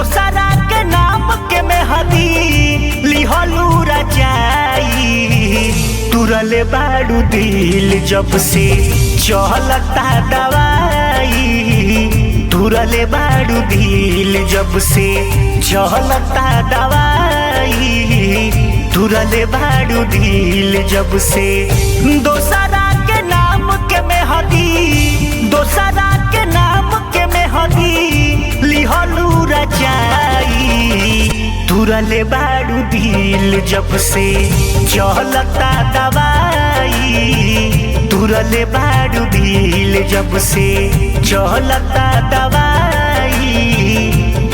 दोसरा के नाम के मेहदी लिहलू रचाई। तुरले बाड़ू दिल जब से चलता दवाई। तुरले बाड़ू दिल जब से चलता दवाई। तुरले बाड़ू दिल जब से दोसरा के नाम के मेहदी दोसरा के नाम के मेहदी लिहलू रचाई। तुरले बाड़ू दिल जब से चलता दवाई। तुरले बाड़ू दिल जब से चलता दवाई।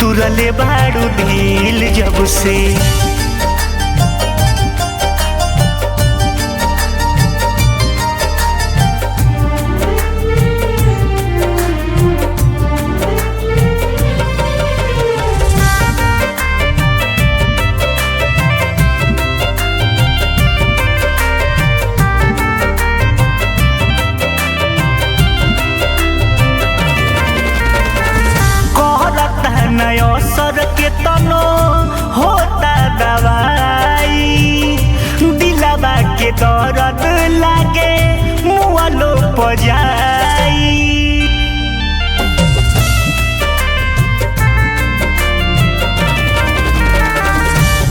तुरले बाड़ू दिल जब से असर के तनो होता दवाई। दिलवा के दर्द लागे मुआलो पजाई।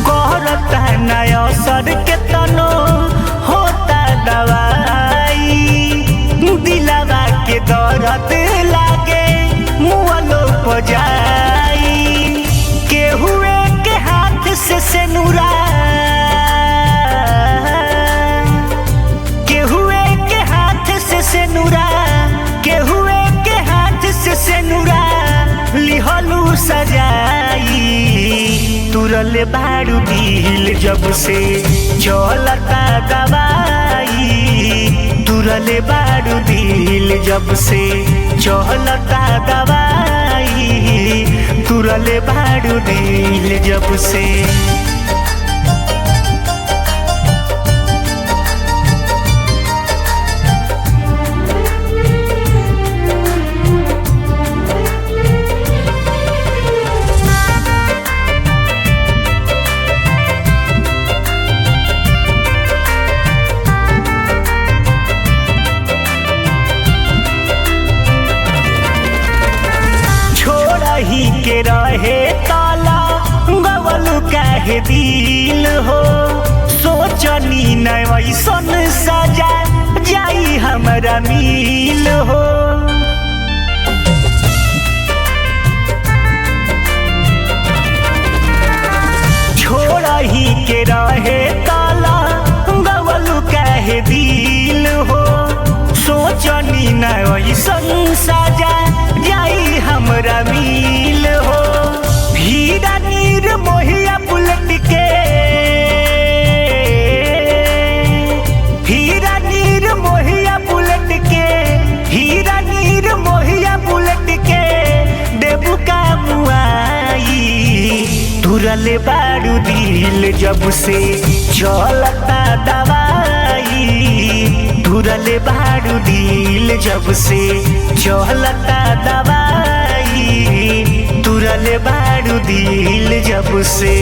कहता नय असर के तनो होता दवाई। दिलवा के दर्द लागे मुआलो पजाई। केहुए के हाथ से सेनुरा केहुए के हाथ से सेनुरा केहुए के हाथ से सेनुरा लिहलू सजाई। तुरले बाड़ू दिल जब से चलता दवाई। तुरले बाड़ू दिल जब से चलता दवाई। तुरले बाड़ू दिल जब से ही के रहे ताला गवलू काहे दिल हो। सोचनी न वैसन सजा जाई हमरा मिल हो। छोड़ा ही के रहे ताला गवलू काहे दिल हो। सोचनी न वैसन सजा जाई हमरा मिल हो। हीरा नीर मोहिया बुलेट के हीरा नीर मोहिया बुलेट के हीरा नीर मोहिया बुलेट के देबू का मुआई। तुरले बाड़ू दिल जब से चलता दवाई। तुरले बाड़ू दिल जब से चलता दवाई। तुरले बाड़ू दिल जब से